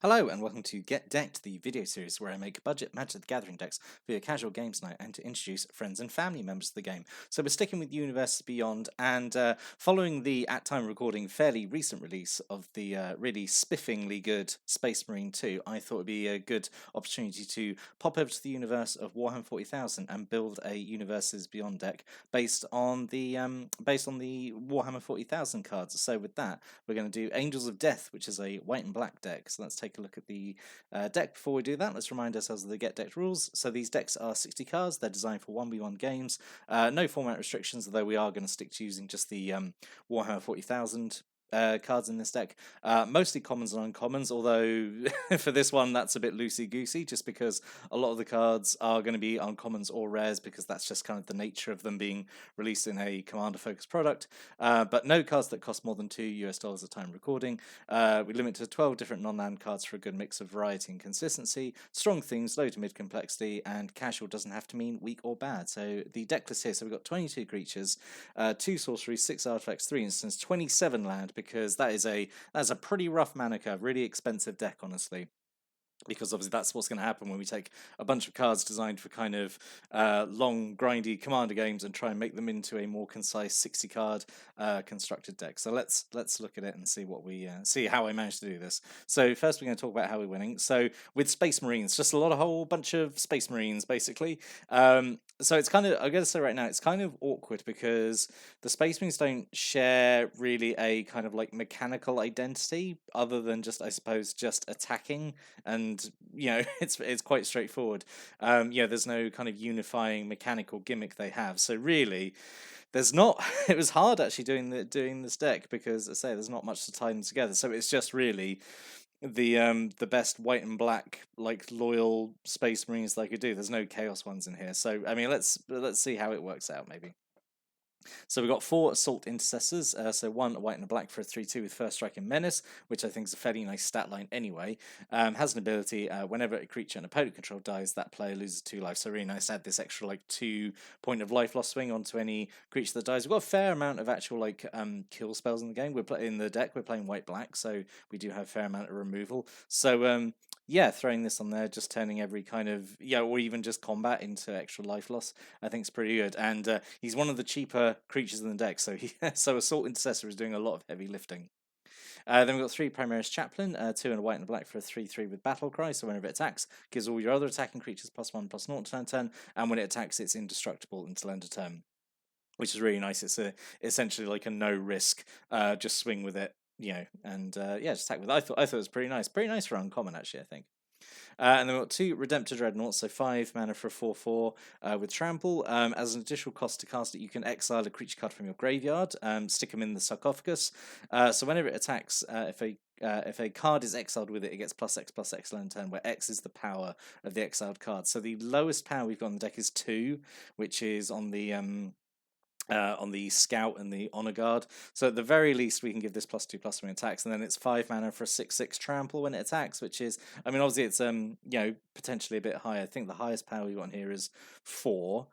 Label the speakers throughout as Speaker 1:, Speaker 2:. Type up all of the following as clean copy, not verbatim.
Speaker 1: Hello and welcome to Get Decked, the video series where I make budget Magic the Gathering decks for your casual games night and to introduce friends and family members to the game. So we're sticking with Universes Beyond, and following the, at time of recording, fairly recent release of the really spiffingly good Space Marine 2, I thought it would be a good opportunity to pop over to the universe of Warhammer 40,000 and build a Universes Beyond deck based on the Warhammer 40,000 cards. So with that, we're going to do Angels of Death, which is a white and black deck. So let's take a look at the deck. Before we do that, let's remind ourselves of the Get Decked rules. So these decks are 60 cards. They're designed for 1v1 games. No format restrictions, although we are going to stick to using just the Warhammer 40,000 cards in this deck. Mostly commons and uncommons, although for this one that's a bit loosey-goosey, just because a lot of the cards are going to be uncommons or rares, because that's just kind of the nature of them being released in a Commander-focused product. But no cards that cost more than $2 a time recording. We limit to 12 different non-land cards for a good mix of variety and consistency. Strong themes, low to mid complexity, and casual doesn't have to mean weak or bad. So the deck list here, so we've got 22 creatures, 2 sorceries, 6 artifacts, 3 instants, 27 land, because that's a pretty rough mana curve, really expensive deck, honestly. Because obviously that's what's going to happen when we take a bunch of cards designed for kind of long, grindy Commander games and try and make them into a more concise 60-card constructed deck. So let's look at it and see what we see how I managed to do this. So first we're going to talk about how we're winning. So with Space Marines, just a whole bunch of Space Marines basically. So it's kind of, I gotta say right now, it's kind of awkward because the Space Marines don't share really a kind of like mechanical identity other than just, I suppose, just attacking, and it's quite straightforward. There's no kind of unifying mechanical gimmick they have, so really there's not it was hard actually doing this deck, because I say there's not much to tie them together, so it's just really the best white and black, like, loyal Space Marines that I could do. There's no chaos ones in here, so I mean let's see how it works out maybe. So we've got 4 Assault Intercessors, so 1 white and a black for a 3/2 with First Strike and Menace, which I think is a fairly nice stat line anyway. Has an ability, whenever a creature an opponent control dies, that player loses 2 life, so really nice to add this extra, like, 2 point of life loss swing onto any creature that dies. We've got a fair amount of actual, like, kill spells in the game. In the deck, we're playing white-black, so we do have a fair amount of removal. So, yeah, throwing this on there, just turning every kind of, or even just combat into extra life loss, I think is pretty good. And he's one of the cheaper creatures in the deck, so so Assault Intercessor is doing a lot of heavy lifting. Then we've got 3 Primaris Chaplain, 2 and a white and a black for a 3/3 with Battle Cry, so whenever it attacks, gives all your other attacking creatures +1/+0 turn, and when it attacks, it's indestructible until end of turn, which is really nice. It's essentially like a no risk, just swing with it, and yeah, just attack with it. I thought it was pretty nice for uncommon actually, I think. And then we've got 2 Redemptor Dreadnoughts, so 5 mana for a 4/4 with Trample. As an additional cost to cast it, you can exile a creature card from your graveyard, stick them in the sarcophagus. So whenever it attacks, if a card is exiled with it, it gets +X/+X land turn, where X is the power of the exiled card. So the lowest power we've got on the deck is 2, which is on the Scout and the Honor Guard. So at the very least, we can give this +2/+1 attacks, and then it's 5 mana for a 6/6 Trample when it attacks, which is, I mean, obviously it's potentially a bit higher. I think the highest power we got here is 4.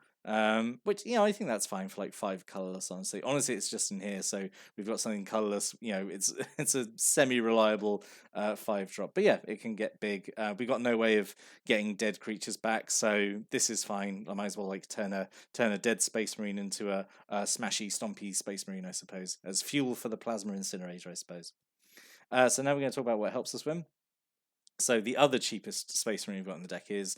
Speaker 1: Which, I think that's fine for like 5 colorless. Honestly, it's just in here, so we've got something colorless. It's it's a semi-reliable 5-drop, but yeah, it can get big. We got no way of getting dead creatures back, so this is fine. I might as well like turn a dead Space Marine into a smashy, stompy Space Marine, I suppose, as fuel for the Plasma Incinerator, I suppose. So now we're going to talk about what helps us win. So the other cheapest Space Marine we've got in the deck is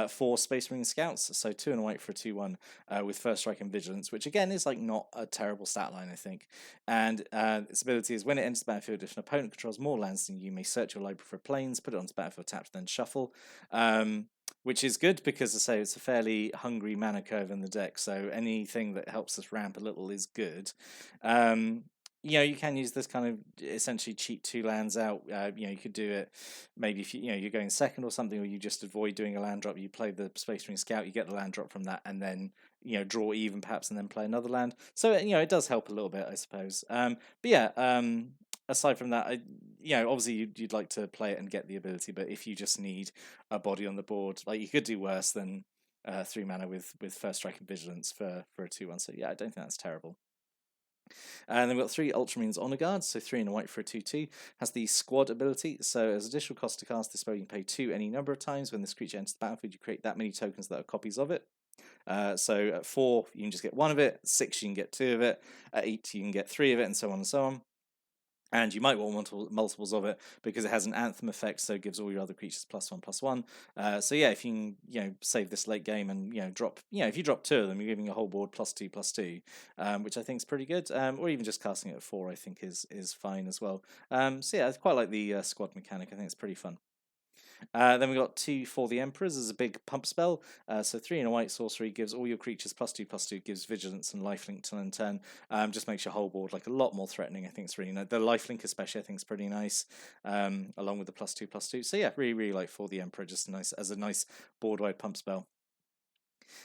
Speaker 1: 4 Space Marine Scouts, so 2 and a white for a 2/1 with First Strike and Vigilance, which again is like not a terrible stat line, I think. And its ability is when it enters the battlefield, if an opponent controls more lands than you, may search your library for planes, put it onto the battlefield tapped, then shuffle. Which is good because, I say, it's a fairly hungry mana curve in the deck, so anything that helps us ramp a little is good. You can use this kind of essentially cheat 2 lands out. You could do it maybe if you're going second or something, or you just avoid doing a land drop. You play the Space Marine Scout, you get the land drop from that, and then draw even perhaps, and then play another land. So it does help a little bit, I suppose. But yeah, aside from that, obviously you'd like to play it and get the ability, but if you just need a body on the board, like, you could do worse than 3 mana with First Strike and Vigilance for a 2/1. So yeah, I don't think that's terrible. And then we've got 3 Ultramarines Honor Guards, so 3 and a white for a 2/2. Has the squad ability, so as additional cost to cast this spell, you can pay 2 any number of times. When this creature enters the battlefield, you create that many tokens that are copies of it. So at 4, you can just get 1 of it. 6, you can get 2 of it. At 8, you can get 3 of it, and so on and so on. And you might want multiples of it because it has an anthem effect, so it gives all your other creatures +1/+1. So yeah, if you can, save this late game and drop, if you drop 2 of them, you're giving a whole board +2/+2, which I think is pretty good. Or even just casting it at 4, I think is fine as well. So yeah, I quite like the squad mechanic. I think it's pretty fun. Then we got 2 for the Emperors as a big pump spell. So 3 and a white sorcery gives all your creatures +2/+2, gives vigilance and lifelink till end turn. Just makes your whole board like a lot more threatening. I think it's really nice. The lifelink especially I think is pretty nice, along with the +2/+2. So yeah, really really like for the Emperor, just nice as a nice board wide pump spell.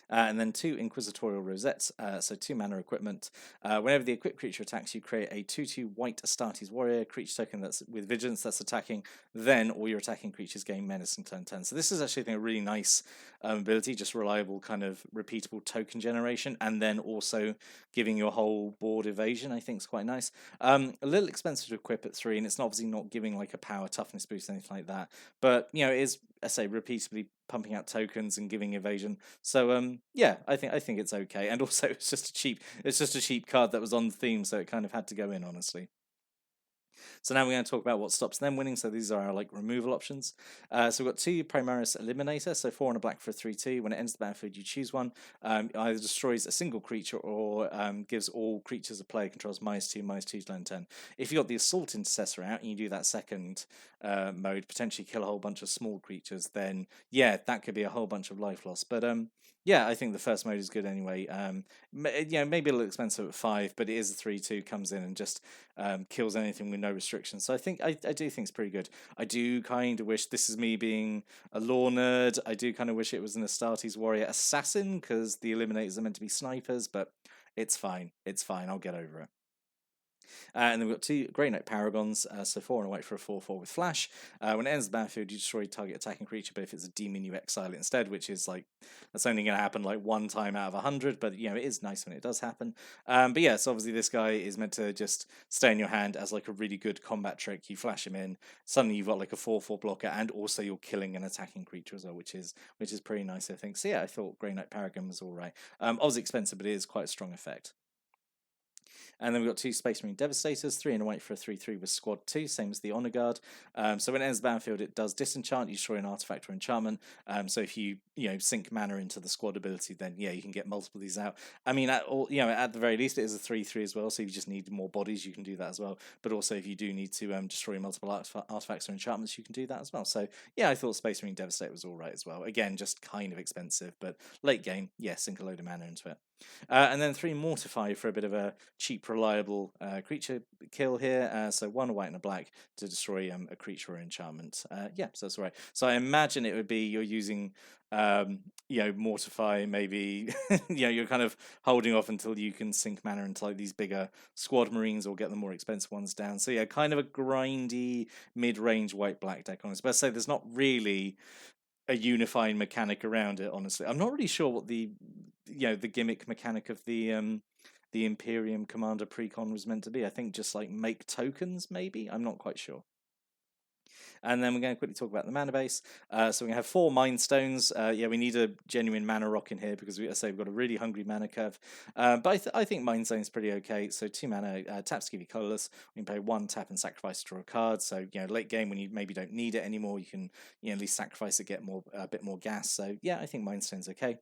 Speaker 1: And then 2 Inquisitorial Rosettes, so 2 mana equipment. Whenever the equipped creature attacks, you create a 2/2 white Astartes Warrior creature token that's with Vigilance that's attacking. Then all your attacking creatures gain Menace in turn 10. So this is actually, I think, a really nice ability, just reliable kind of repeatable token generation, and then also giving your whole board evasion. I think is quite nice. A little expensive to equip at 3, and it's obviously not giving like a power toughness boost or anything like that. But it is, I say, repeatedly pumping out tokens and giving evasion. So yeah, I think it's okay. And also it's just a cheap card that was on the theme, so it kind of had to go in, honestly. So now we're going to talk about what stops them winning. So these are our like removal options. So we've got 2 Primaris Eliminator, so 4 and a black for a 3/2. When it enters the battlefield, you choose one. Either destroys a single creature or gives all creatures a player controls -2/-2 to land 10. If you got the Assault Intercessor out and you do that second mode, potentially kill a whole bunch of small creatures, then yeah, that could be a whole bunch of life loss. But yeah, I think the first mode is good anyway. Maybe a little expensive at 5, but it is a 3/2, comes in and just kills anything with no restrictions. So I do think it's pretty good. I do kind of wish, this is me being a lore nerd, I do kind of wish it was an Astartes Warrior Assassin, because the Eliminators are meant to be snipers, but it's fine. It's fine. I'll get over it. And then we've got 2 Grey Knight Paragons, so 4 and a white for a 4/4 with Flash. When it ends the battlefield, you destroy target attacking creature, but if it's a demon, you exile it instead, which is like, that's only going to happen like 1 time out of 100, but it is nice when it does happen. But yeah, so obviously this guy is meant to just stay in your hand as like a really good combat trick. You flash him in, suddenly you've got like a 4/4 blocker, and also you're killing an attacking creature as well, which is pretty nice, I think. So yeah, I thought Grey Knight Paragon was alright. Obviously expensive, but it is quite a strong effect. And then we've got 2 Space Marine Devastators, 3 and a white for a 3/3 with Squad 2, same as the Honor Guard. So when it ends the battlefield, it does disenchant, you destroy an artifact or enchantment. So if you sink mana into the squad ability, then yeah, you can get multiple of these out. I mean, at the very least, it is a 3/3 as well. So if you just need more bodies, you can do that as well. But also, if you do need to destroy multiple artifacts or enchantments, you can do that as well. So yeah, I thought Space Marine Devastator was all right as well. Again, just kind of expensive, but late game, yeah, sink a load of mana into it. And then 3 Mortify for a bit of a cheap, reliable creature kill here. So 1 white and a black to destroy a creature or enchantment. Yeah, so that's all right. So I imagine it would be you're using, Mortify, maybe, you're kind of holding off until you can sink mana into like these bigger squad marines or get the more expensive ones down. So yeah, kind of a grindy, mid-range white-black deck, honestly. But I say there's not really a unifying mechanic around it, honestly. I'm not really sure what the gimmick mechanic of the Imperium Commander Precon was meant to be. I think just like make tokens, maybe. I'm not quite sure. And then we're going to quickly talk about the mana base. So we're going to have 4 Mind Stones. Yeah, we need a genuine mana rock in here because we've got a really hungry mana curve. But I think Mind Stone's pretty okay. So 2 mana, taps give you colorless. We can pay 1 tap and sacrifice to draw a card. So late game when you maybe don't need it anymore, you can at least sacrifice to get a bit more gas. So yeah, I think Mind Stone's okay.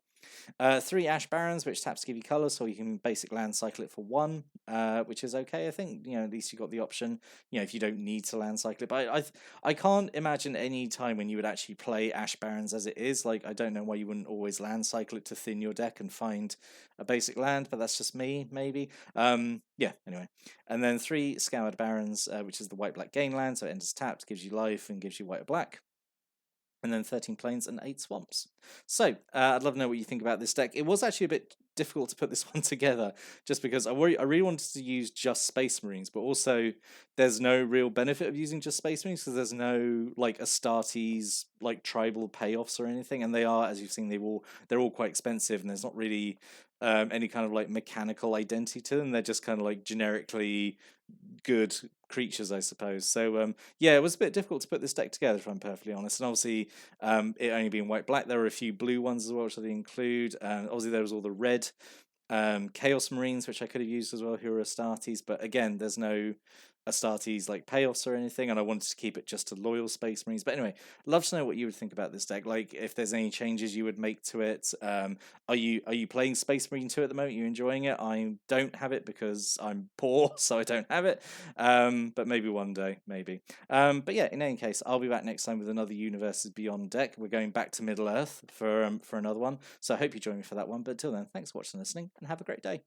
Speaker 1: 3 Ash Barons, which taps give you colour, so you can basic land cycle it for 1, which is okay, I think. At least you got the option, if you don't need to land cycle it. But I can't imagine any time when you would actually play Ash Barons as it is. Like, I don't know why you wouldn't always land cycle it to thin your deck and find a basic land, but that's just me, maybe. Yeah, anyway. And then 3 Scoured Barons, which is the white-black gain land, so it enters tapped, gives you life, and gives you white or black. And then 13 plains and 8 swamps. So, I'd love to know what you think about this deck. It was actually a bit difficult to put this one together, just because I really wanted to use just Space Marines, but also there's no real benefit of using just Space Marines, because there's no, like, Astartes, like, tribal payoffs or anything, and they are, as you've seen, they're all quite expensive, and there's not really any kind of like mechanical identity to them. They're just kind of like generically good creatures, I suppose. So yeah, it was a bit difficult to put this deck together, if I'm perfectly honest. And obviously, it only being white black, there were a few blue ones as well, which I didn't include. Obviously, there was all the red Chaos Marines, which I could have used as well, who are Astartes. But again, there's no Astartes like payoffs or anything, and I wanted to keep it just to loyal Space Marines. But anyway, love to know what you would think about this deck. Like, if there's any changes you would make to it. Are you playing Space Marine 2 at the moment? Are you enjoying it? I don't have it because I'm poor, so I don't have it. But maybe one day, maybe. But yeah, in any case, I'll be back next time with another Universes Beyond deck. We're going back to Middle Earth for another one. So I hope you join me for that one. But until then, thanks for watching and listening, and have a great day.